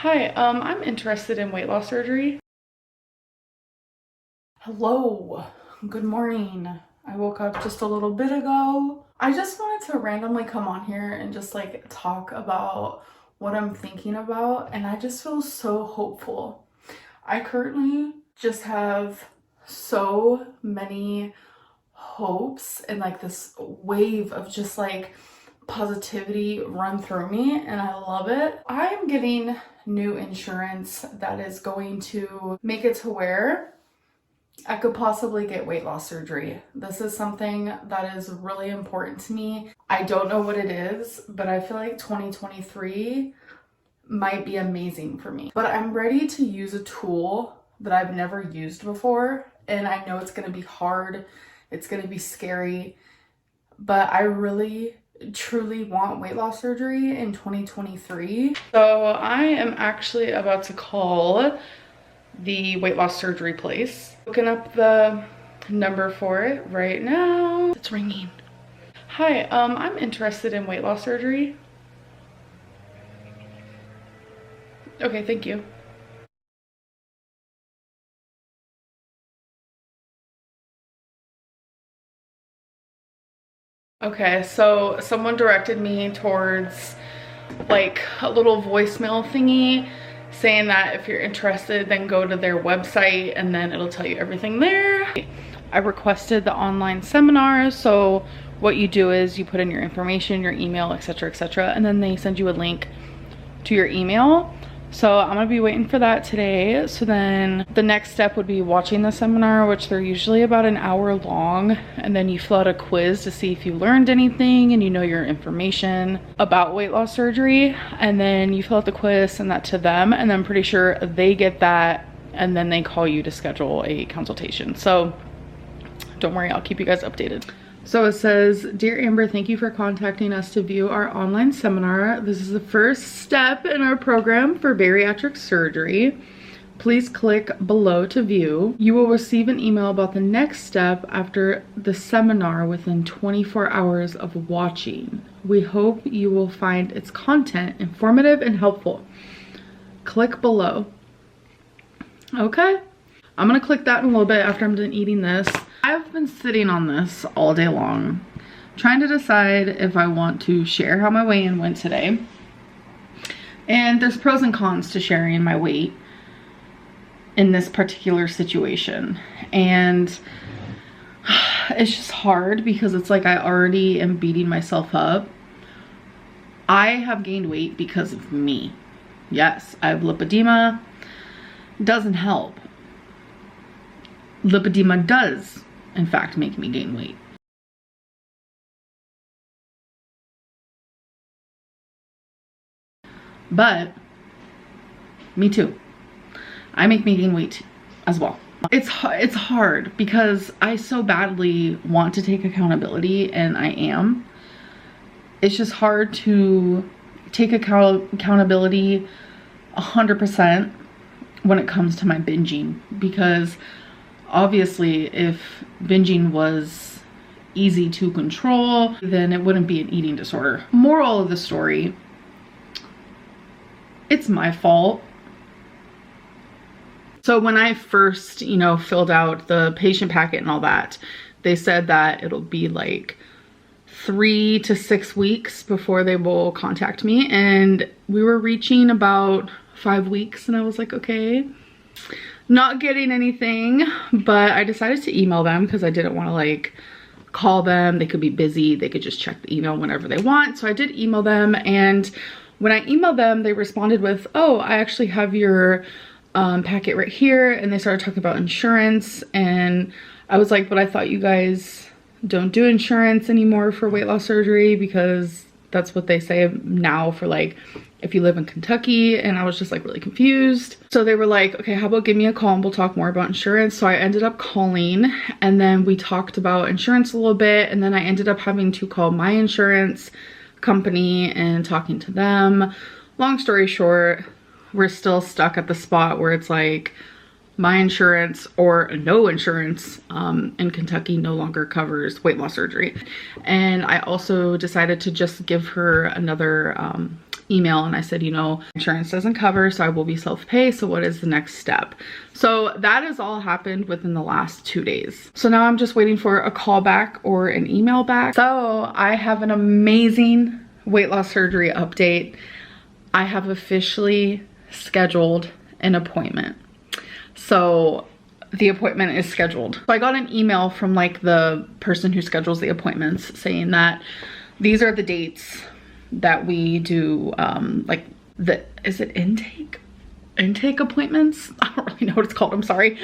Hi, I'm interested in weight loss surgery. Hello, good morning. I woke up just a little bit ago. I just wanted to randomly come on here and just like talk about what I'm thinking about, and I just feel so hopeful. I currently just have so many hopes and like this wave of just like positivity run through me, and I love it. I am getting new insurance that is going to make it to where I could possibly get weight loss surgery. This is something that is really important to me. I don't know what it is, but I feel like 2023 might be amazing for me. But I'm ready to use a tool that I've never used before, and I know it's going to be hard. It's going to be scary, but I really truly want weight loss surgery in 2023. So I am actually about to call the weight loss surgery place. Looking up the number for it right now. It's ringing. Hi, I'm interested in weight loss surgery. Okay, thank you. Okay, so someone directed me towards like a little voicemail thingy saying that if you're interested, then go to their website and then it'll tell you everything there. I requested the online seminar, so what you do is you put in your information, your email, etc., and then they send you a link to your email. So I'm gonna be waiting for that today. So then the next step would be watching the seminar, which they're usually about an hour long, and then you fill out a quiz to see if you learned anything and you know your information about weight loss surgery, and then you fill out the quiz, send that to them, and I'm pretty sure they get that and then they call you to schedule a consultation. So don't worry, I'll keep you guys updated. So it says, "Dear Amber, thank you for contacting us to view our online seminar. This is the first step in our program for bariatric surgery. Please click below to view. You will receive an email about the next step after the seminar within 24 hours of watching. We hope you will find its content informative and helpful. Click below." Okay, I'm gonna click that in a little bit after I'm done eating this. I've been sitting on this all day long, trying to decide if I want to share how my weigh-in went today. And there's pros and cons to sharing my weight in this particular situation. And it's just hard because it's like I already am beating myself up. I have gained weight because of me. Yes, I have lipedema. Doesn't help. Lipedema does in fact make me gain weight. But me too. I make me gain weight as well. It's hard because I so badly want to take accountability, and I am. It's just hard to take accountability 100% when it comes to my binging, because obviously, if binging was easy to control, then it wouldn't be an eating disorder. Moral of the story, it's my fault. So when I first, filled out the patient packet and all that, they said that it'll be like 3 to 6 weeks before they will contact me. And we were reaching about 5 weeks, and I was like, okay. Not getting anything, but I decided to email them because I didn't want to like call them. They could be busy. They could just check the email whenever they want. So I did email them, and when I emailed them, they responded with, "Oh, I actually have your packet right here." And they started talking about insurance, and I was like, "But I thought you guys don't do insurance anymore for weight loss surgery," because that's what they say now for like if you live in Kentucky. And I was just like really confused. So they were like, "Okay, how about give me a call and we'll talk more about insurance." So I ended up calling, and then we talked about insurance a little bit, and then I ended up having to call my insurance company and talking to them. Long story short, we're still stuck at the spot where it's like my insurance or no insurance in Kentucky no longer covers weight loss surgery. And I also decided to just give her another email and I said, you know, insurance doesn't cover, so I will be self-pay. So what is the next step? So that has all happened within the last 2 days. So now I'm just waiting for a call back or an email back. So I have an amazing weight loss surgery update. I have officially scheduled an appointment. So the appointment is scheduled. So I got an email from like the person who schedules the appointments saying that these are the dates that we do like is it intake appointments? I don't really know what it's called, I'm sorry.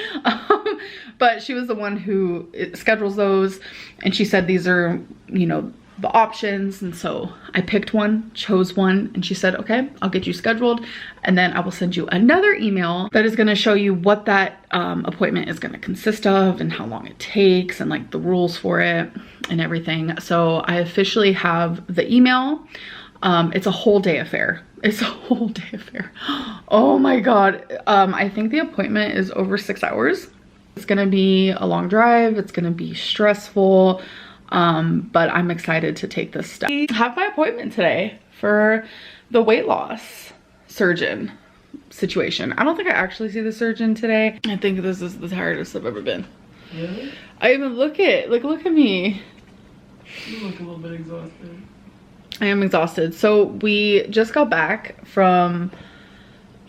But she was the one who schedules those, and she said these are, you know, the options. And so I picked one, chose one, and she said, okay, I'll get you scheduled, and then I will send you another email that is going to show you what that appointment is going to consist of and how long it takes and like the rules for it and everything. So I officially have the email. It's a whole day affair. It's a whole day affair. Oh my God. I think the appointment is over 6 hours. It's gonna be a long drive. It's gonna be stressful. But I'm excited to take this step. I have my appointment today for the weight loss surgeon situation. I don't think I actually see the surgeon today. I think this is the tiredest I've ever been. Really? I even look at me. You look a little bit exhausted. I am exhausted. So we just got back from,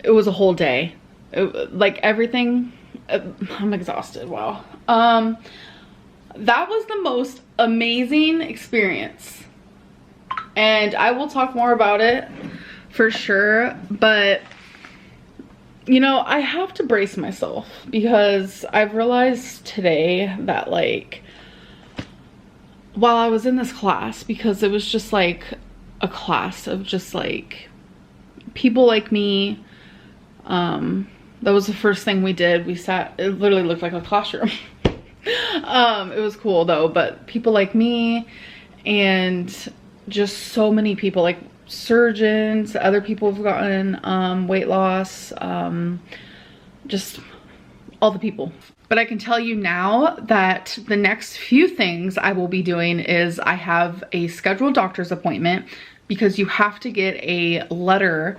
it was a whole day. Like everything, I'm exhausted, wow. That was the most amazing experience. And I will talk more about it for sure. But, you know, I have to brace myself because I've realized today that like, while I was in this class, because it was just like a class of just like people like me, that was the first thing we did. We sat, it literally looked like a classroom. It was cool though, but people like me and just so many people, like surgeons, other people who've gotten weight loss, just all the people. But I can tell you now that the next few things I will be doing is I have a scheduled doctor's appointment, because you have to get a letter.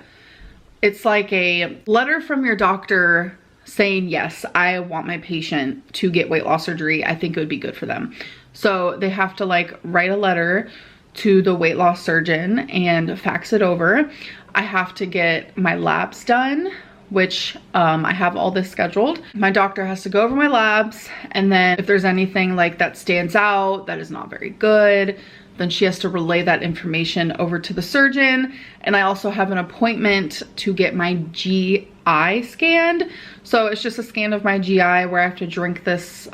It's like a letter from your doctor saying, yes, I want my patient to get weight loss surgery. I think it would be good for them. So they have to like write a letter to the weight loss surgeon and fax it over. I have to get my labs done, which I have all this scheduled. My doctor has to go over my labs, and then if there's anything like that stands out that is not very good, then she has to relay that information over to the surgeon. And I also have an appointment to get my GI scanned. So it's just a scan of my GI where I have to drink this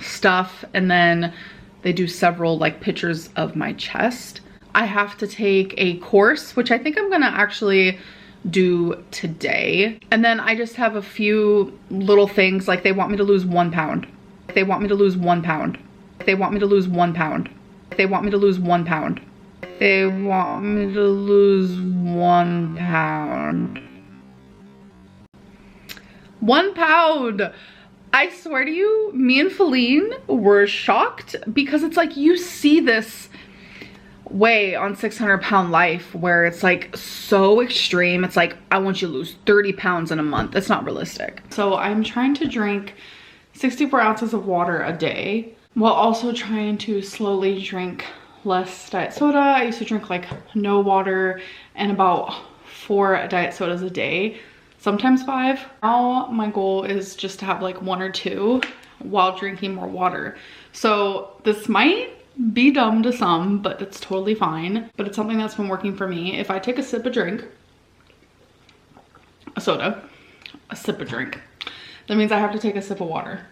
stuff, and then they do several like pictures of my chest. I have to take a course, which I think I'm gonna actually do today. And then I just have a few little things, like they want me to lose 1 pound. They want me to lose 1 pound. They want me to lose 1 pound. They want me to lose 1 pound. They want me to lose 1 pound. 1 pound. I swear to you, me and Feline were shocked, because it's like you see this way on 600 Pound Life where it's like so extreme. It's like, I want you to lose 30 pounds in a month. It's not realistic. So I'm trying to drink 64 ounces of water a day, while also trying to slowly drink less diet soda. I used to drink like no water and about 4 diet sodas a day, sometimes 5. Now my goal is just to have like 1 or 2 while drinking more water. So this might be dumb to some, but it's totally fine. But it's something that's been working for me. If I take a sip of drink, a soda, a sip of drink, that means I have to take a sip of water.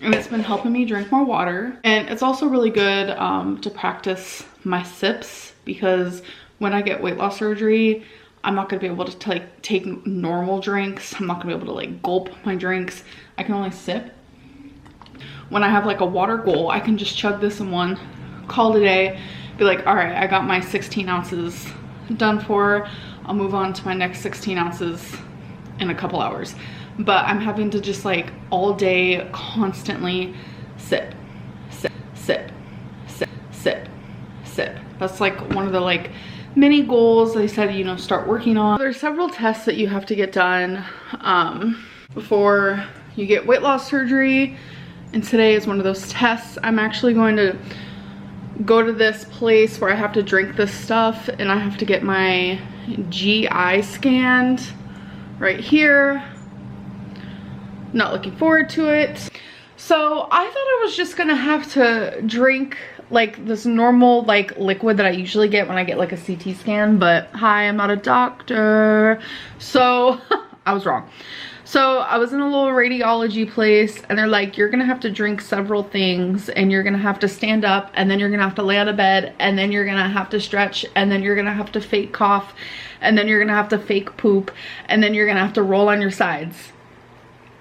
And it's been helping me drink more water. And it's also really good to practice my sips, because when I get weight loss surgery, I'm not gonna be able to take normal drinks. I'm not gonna be able to like gulp my drinks. I can only sip. When I have like a water goal, I can just chug this in one, call it a day, be like, all right, I got my 16 ounces done for. I'll move on to my next 16 ounces in a couple hours. But I'm having to just like all day constantly sip, sip, sip, sip, sip, sip, That's like one of the like mini goals they said, you know, start working on. There's several tests that you have to get done before you get weight loss surgery, and today is one of those tests. I'm actually going to go to this place where I have to drink this stuff, and I have to get my GI scanned right here. Not looking forward to it. So I thought I was just gonna have to drink like this normal like liquid that I usually get when I get like a CT scan, but hi, I'm not a doctor. So I was wrong. So I was in a little radiology place, and they're like, you're gonna have to drink several things, and you're gonna have to stand up, and then you're gonna have to lay on a bed, and then you're gonna have to stretch, and then you're gonna have to fake cough, and then you're gonna have to fake poop, and then you're gonna have to roll on your sides.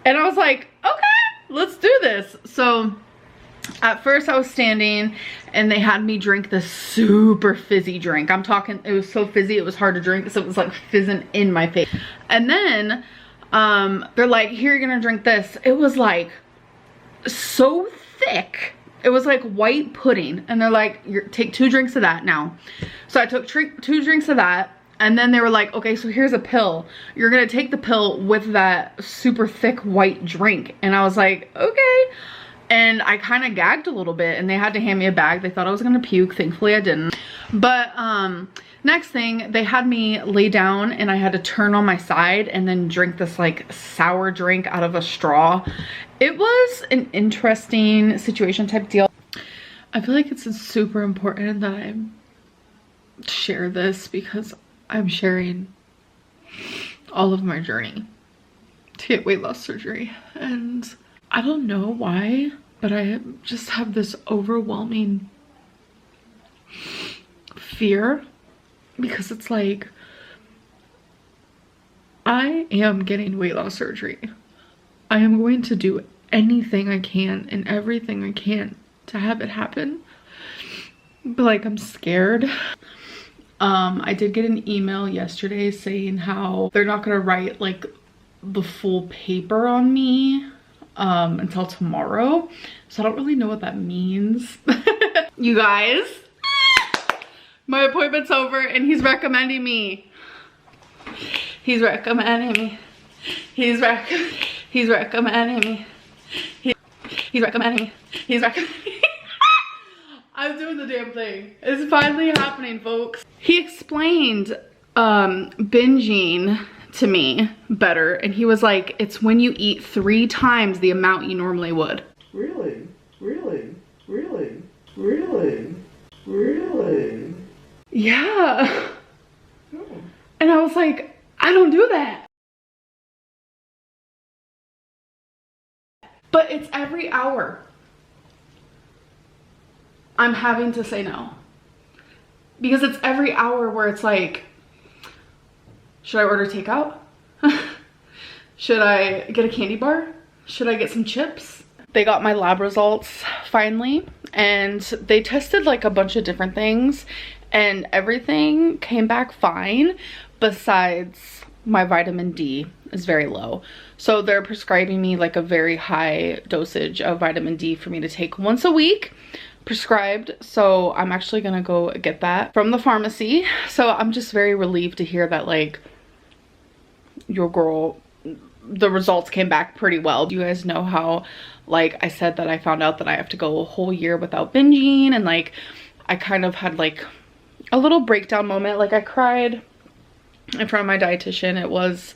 And I was like, okay, let's do this. So at first I was standing, and they had me drink this super fizzy drink. I'm talking, it was so fizzy it was hard to drink, so it was like fizzing in my face. And then they're like, here, you're gonna drink this. It was like so thick, it was like white pudding, and they're like, take 2 drinks of that now. So I took 2 drinks of that, and then they were like, okay, so here's a pill, you're gonna take the pill with that super thick white drink. And I was like, okay. And I kind of gagged a little bit, and they had to hand me a bag. They thought I was gonna puke. Thankfully I didn't. But next thing, they had me lay down, and I had to turn on my side and then drink this like sour drink out of a straw. It was an interesting situation type deal. I feel like it's super important that I share this, because I'm sharing all of my journey to get weight loss surgery. And I don't know why, but I just have this overwhelming fear, because it's like, I am getting weight loss surgery. I am going to do anything I can and everything I can to have it happen. But like, I'm scared. I did get an email yesterday saying how they're not gonna write like the full paper on me until tomorrow. So I don't really know what that means. You guys, my appointment's over, and he's recommending me. He's recommending me. He's recommending me. He's recommending me. He's recommending me. I'm doing the damn thing. It's finally happening, folks. He explained binging to me better, and he was like, it's when you eat 3 times the amount you normally would. Really? Really? Really? Really? Really? Yeah. Oh. And I was like, I don't do that. But it's every hour I'm having to say no. Because it's every hour where it's like, should I order takeout? Should I get a candy bar? Should I get some chips? They got my lab results finally, and they tested like a bunch of different things, and everything came back fine, besides my vitamin D is very low. So they're prescribing me like a very high dosage of vitamin D for me to take once a week, prescribed. So I'm actually gonna go get that from the pharmacy. So I'm just very relieved to hear that like your girl, the results came back pretty well. You guys know how like I said that I found out that I have to go a whole year without binging, and like I kind of had like a little breakdown moment. Like I cried in front of my dietitian. It was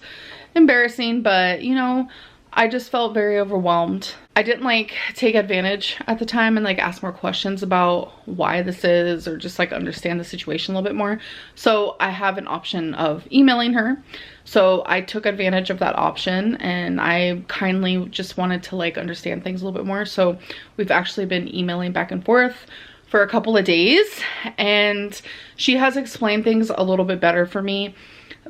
embarrassing, but you know, I just felt very overwhelmed. I didn't like take advantage at the time and like ask more questions about why this is, or just like understand the situation a little bit more. So I have an option of emailing her. So I took advantage of that option, and I kindly just wanted to like understand things a little bit more. So we've actually been emailing back and forth for a couple of days, and she has explained things a little bit better for me,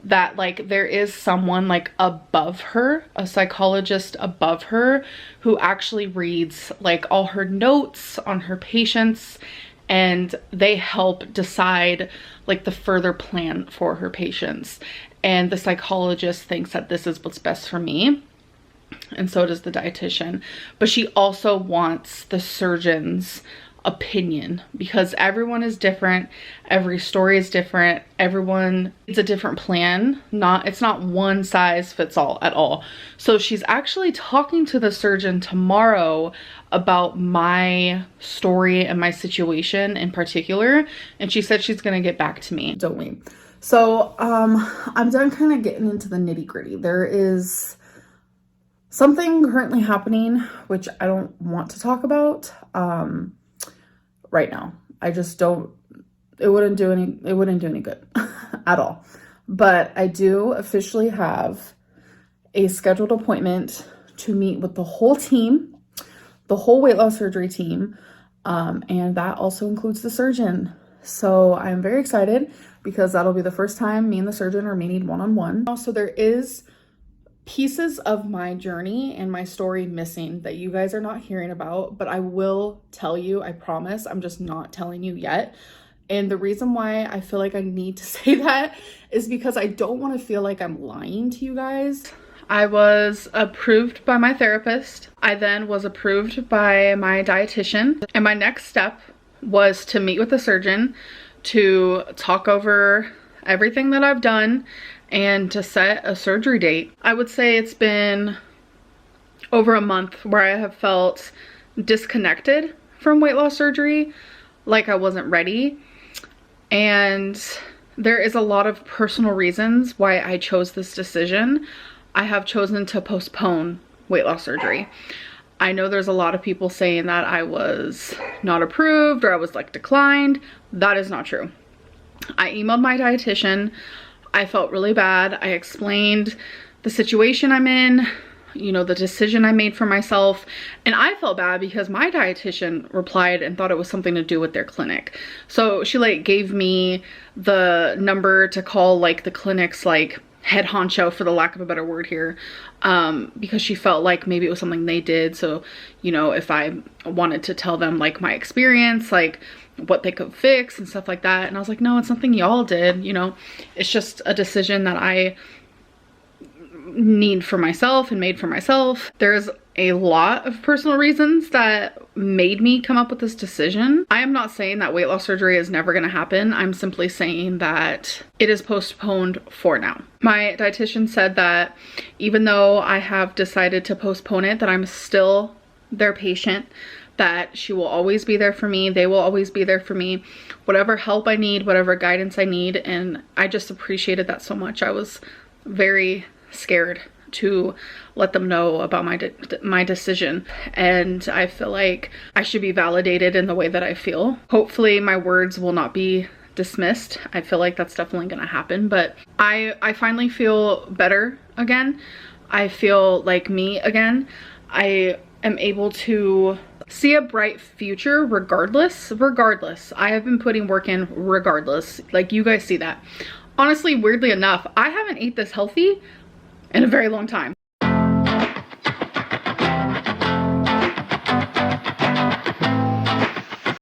that like there is someone like above her, a psychologist above her, who actually reads like all her notes on her patients, and they help decide like the further plan for her patients. And the psychologist thinks that this is what's best for me, and so does the dietitian. But she also wants the surgeons opinion, because everyone is different, every story is different, everyone, it's a different plan. It's not one size fits all at all. So she's actually talking to the surgeon tomorrow about my story and my situation in particular, and she said she's gonna get back to me. Don't we? So I'm done kind of getting into the nitty-gritty. There is something currently happening which I don't want to talk about right now. I just don't, it wouldn't do any good at all. But I do officially have a scheduled appointment to meet with the whole team, the whole weight loss surgery team, and that also includes the surgeon. So I'm very excited because that'll be the first time me and the surgeon are meeting one-on-one. Also, there is pieces of my journey and my story missing that you guys are not hearing about, but I will tell you, I promise. I'm just not telling you yet. And the reason why I feel like I need to say that is because I don't want to feel like I'm lying to you guys. I was approved by my therapist. I then was approved by my dietitian. And my next step was to meet with the surgeon to talk over everything that I've done and to set a surgery date. I would say it's been over a month where I have felt disconnected from weight loss surgery, like I wasn't ready. And there is a lot of personal reasons why I chose this decision. I have chosen to postpone weight loss surgery. I know there's a lot of people saying that I was not approved or I was like declined. That is not true. I emailed my dietitian. I felt really bad. I explained the situation I'm in, you know, the decision I made for myself. And I felt bad because my dietitian replied and thought it was something to do with their clinic. So she like gave me the number to call like the clinic's like head honcho, for the lack of a better word here, because she felt like maybe it was something they did. So, you know, if I wanted to tell them like my experience, like what they could fix and stuff like that. And I was like, no, it's something y'all did, you know, it's just a decision that I need for myself and made for myself. There's a lot of personal reasons that made me come up with this decision. I am not saying that weight loss surgery is never going to happen. I'm simply saying that it is postponed for now. My dietitian said that even though I have decided to postpone it, that I'm still their patient, that she will always be there for me. They will always be there for me. Whatever help I need, whatever guidance I need. And I just appreciated that so much. I was very scared to let them know about my decision, and I feel like I should be validated in the way that I feel. Hopefully my words will not be dismissed. I feel like that's definitely gonna happen, but I finally feel better again. I feel like me again. I am able to see a bright future regardless. I have been putting work in regardless. Like, you guys see that. Honestly, weirdly enough, I haven't ate this healthy in a very long time.